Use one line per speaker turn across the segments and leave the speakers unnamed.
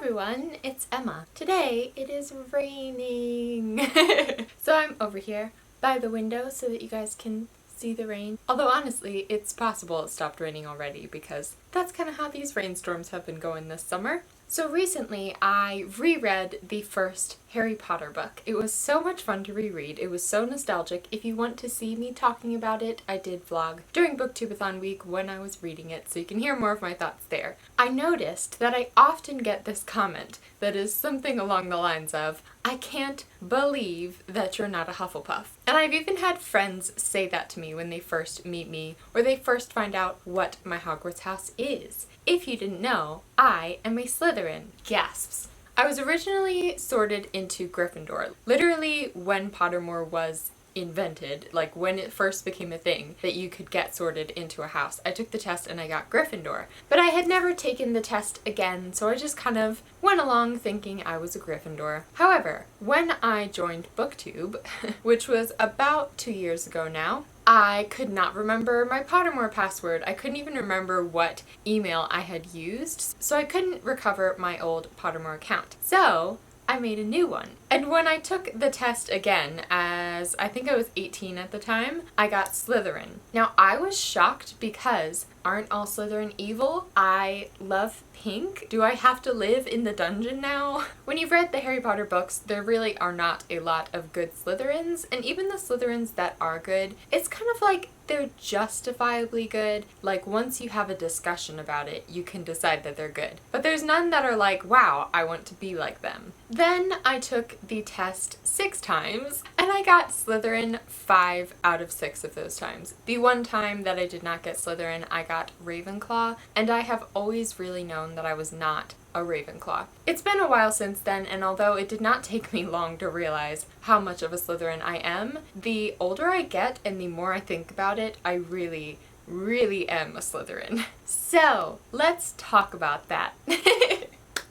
everyone, it's Emma. Today it is raining. So I'm over here by the window so that you guys can see the rain. Although honestly, it's possible it stopped raining already because that's kind of how these rainstorms have been going this summer. So recently I reread the first Harry Potter book. It was so much fun to reread. It was so nostalgic. If you want to see me talking about it, I did vlog during Booktubeathon week when I was reading it, so you can hear more of my thoughts there. I noticed that I often get this comment that is something along the lines of, "I can't believe that you're not a Hufflepuff." And I've even had friends say that to me when they first meet me or they first find out what my Hogwarts house is. If you didn't know, I am a Slytherin. Gasps. I was originally sorted into Gryffindor. Literally when Pottermore was invented, like when it first became a thing that you could get sorted into a house, I took the test and I got Gryffindor. But I had never taken the test again, so I just kind of went along thinking I was a Gryffindor. However, when I joined BookTube, which was about 2 years ago now, I could not remember my Pottermore password. I couldn't even remember what email I had used, so I couldn't recover my old Pottermore account. So I made a new one. And when I took the test again, as I think I was 18 at the time, I got Slytherin. Now I was shocked because aren't all Slytherin evil? I love pink. Do I have to live in the dungeon now? When you've read the Harry Potter books, there really are not a lot of good Slytherins, and even the Slytherins that are good, it's kind of like they're justifiably good. Like once you have a discussion about it, you can decide that they're good. But there's none that are like, wow, I want to be like them. Then I took the test 6 times and I got Slytherin 5 out of 6 of those times. The one time that I did not get Slytherin, I got Ravenclaw, and I have always really known that I was not a Ravenclaw. It's been a while since then, and although it did not take me long to realize how much of a Slytherin I am, the older I get and the more I think about it, I really am a Slytherin. So let's talk about that.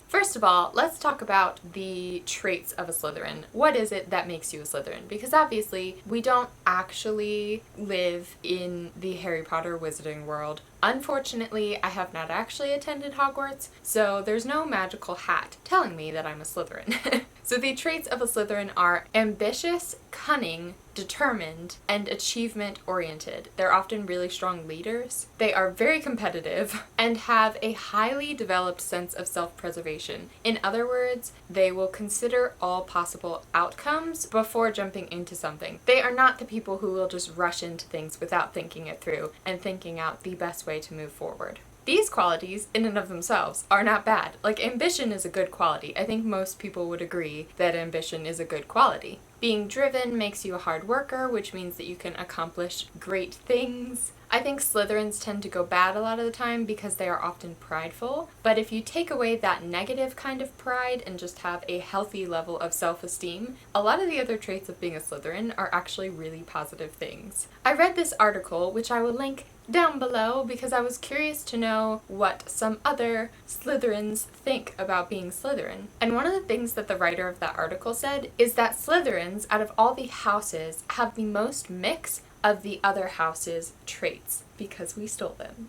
First of all, let's talk about the traits of a Slytherin. What is it that makes you a Slytherin? Because obviously, we don't actually live in the Harry Potter wizarding world. Unfortunately, I have not actually attended Hogwarts, so there's no magical hat telling me that I'm a Slytherin. So the traits of a Slytherin are ambitious, cunning, determined, and achievement-oriented. They're often really strong leaders. They are very competitive and have a highly developed sense of self-preservation. In other words, they will consider all possible outcomes before jumping into something. They are not the people who will just rush into things without thinking it through and thinking out the best way to move forward. These qualities, in and of themselves, are not bad. Like, ambition is a good quality. I think most people would agree that ambition is a good quality. Being driven makes you a hard worker, which means that you can accomplish great things. I think Slytherins tend to go bad a lot of the time because they are often prideful, but if you take away that negative kind of pride and just have a healthy level of self-esteem, a lot of the other traits of being a Slytherin are actually really positive things. I read this article, which I will link down below because I was curious to know what some other Slytherins think about being Slytherin. And one of the things that the writer of that article said is that Slytherins, out of all the houses, have the most mix of the other houses' traits because we stole them.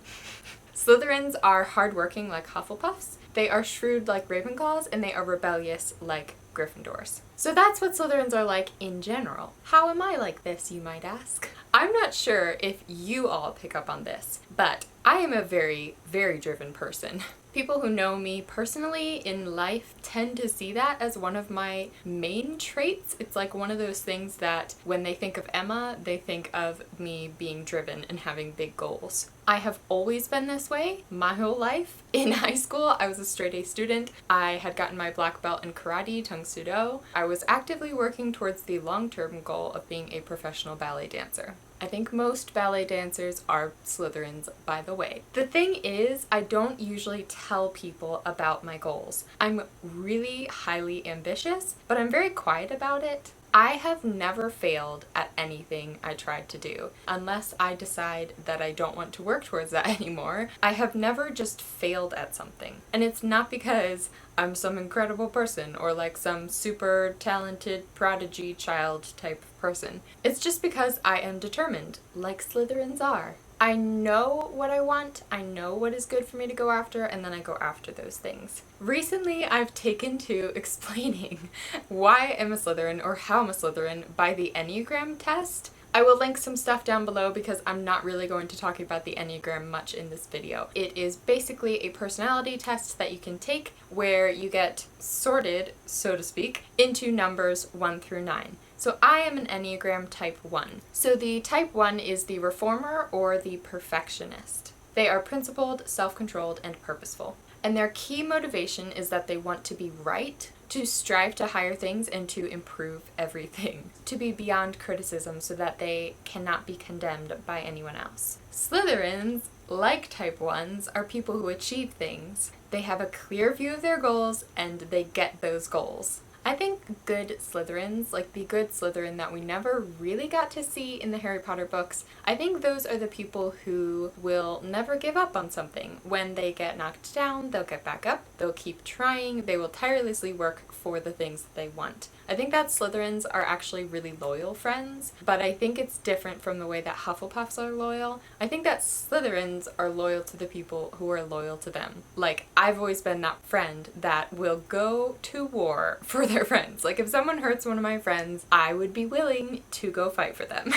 Slytherins are hardworking like Hufflepuffs, they are shrewd like Ravenclaws, and they are rebellious like Gryffindors. So that's what Slytherins are like in general. How am I like this, you might ask? I'm not sure if you all pick up on this, but I am a very driven person. People who know me personally in life tend to see that as one of my main traits. It's like one of those things that when they think of Emma, they think of me being driven and having big goals. I have always been this way my whole life. In high school, I was a straight A student. I had gotten my black belt in karate, Tung Soo Do. I was actively working towards the long-term goal of being a professional ballet dancer. I think most ballet dancers are Slytherins, by the way. The thing is, I don't usually tell people about my goals. I'm really highly ambitious, but I'm very quiet about it. I have never failed at anything I tried to do, unless I decide that I don't want to work towards that anymore. I have never just failed at something. And it's not because I'm some incredible person or like some super talented prodigy child type person. It's just because I am determined, like Slytherins are. I know what I want, I know what is good for me to go after, and then I go after those things. Recently, I've taken to explaining why I'm a Slytherin or how I'm a Slytherin by the Enneagram test. I will link some stuff down below because I'm not really going to talk about the Enneagram much in this video. It is basically a personality test that you can take where you get sorted, so to speak, into numbers 1 through 9. So I am an Enneagram type 1. So the type 1 is the reformer or the perfectionist. They are principled, self-controlled, and purposeful. And their key motivation is that they want to be right, to strive to higher things, and to improve everything. To be beyond criticism so that they cannot be condemned by anyone else. Slytherins, like type 1s, are people who achieve things. They have a clear view of their goals and they get those goals. I think good Slytherins, like the good Slytherin that we never really got to see in the Harry Potter books, I think those are the people who will never give up on something. When they get knocked down, they'll get back up, they'll keep trying, they will tirelessly work for the things that they want. I think that Slytherins are actually really loyal friends, but I think it's different from the way that Hufflepuffs are loyal. I think that Slytherins are loyal to the people who are loyal to them. Like, I've always been that friend that will go to war for their friends. Like, if someone hurts one of my friends, I would be willing to go fight for them.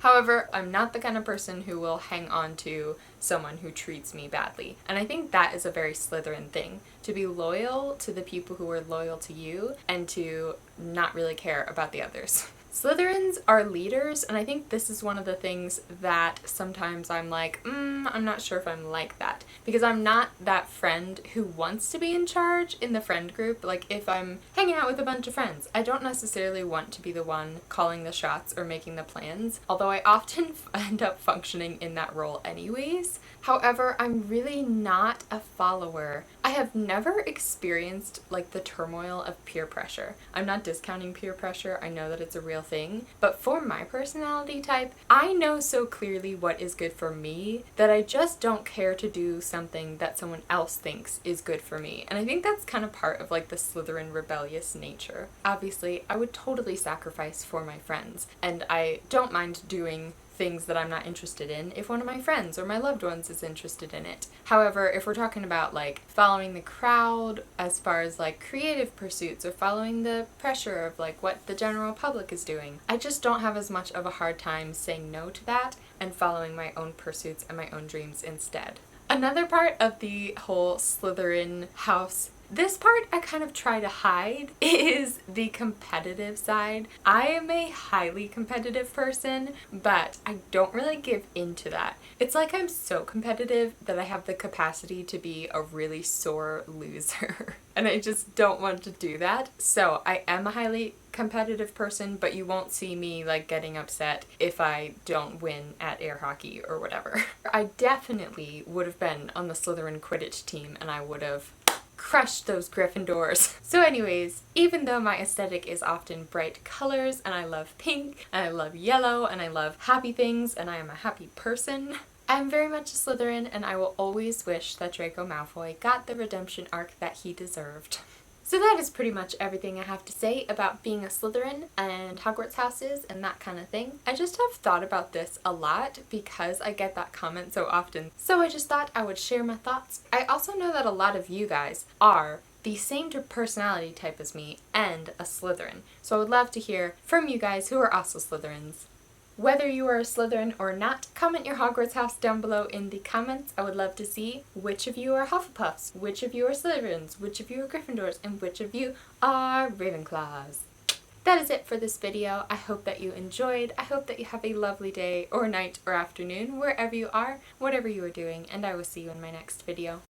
However, I'm not the kind of person who will hang on to someone who treats me badly. And I think that is a very Slytherin thing. To be loyal to the people who are loyal to you and to not really care about the others. Slytherins are leaders, and I think this is one of the things that sometimes I'm like, I'm not sure if I'm like that. Because I'm not that friend who wants to be in charge in the friend group. Like, if I'm hanging out with a bunch of friends, I don't necessarily want to be the one calling the shots or making the plans, although I often end up functioning in that role anyways. However, I'm really not a follower. I have never experienced like the turmoil of peer pressure. I'm not discounting peer pressure, I know that it's a real thing, but for my personality type, I know so clearly what is good for me that I just don't care to do something that someone else thinks is good for me. And I think that's kind of part of like the Slytherin rebellious nature. Obviously, I would totally sacrifice for my friends, and I don't mind doing things that I'm not interested in if one of my friends or my loved ones is interested in it. However, if we're talking about like following the crowd as far as like creative pursuits or following the pressure of like what the general public is doing, I just don't have as much of a hard time saying no to that and following my own pursuits and my own dreams instead. Another part of the whole Slytherin house, this part I kind of try to hide, is the competitive side. I am a highly competitive person, but I don't really give into that. It's like I'm so competitive that I have the capacity to be a really sore loser. And I just don't want to do that. So I am a highly competitive person, but you won't see me like getting upset if I don't win at air hockey or whatever. I definitely would have been on the Slytherin Quidditch team and I would have crushed those Gryffindors. So anyways, even though my aesthetic is often bright colors and I love pink and I love yellow and I love happy things and I am a happy person, I'm very much a Slytherin and I will always wish that Draco Malfoy got the redemption arc that he deserved. So that is pretty much everything I have to say about being a Slytherin and Hogwarts Houses and that kind of thing. I just have thought about this a lot because I get that comment so often, so I just thought I would share my thoughts. I also know that a lot of you guys are the same personality type as me and a Slytherin, so I would love to hear from you guys who are also Slytherins. Whether you are a Slytherin or not, comment your Hogwarts house down below in the comments. I would love to see which of you are Hufflepuffs, which of you are Slytherins, which of you are Gryffindors, and which of you are Ravenclaws. That is it for this video. I hope that you enjoyed. I hope that you have a lovely day or night or afternoon, wherever you are, whatever you are doing, and I will see you in my next video.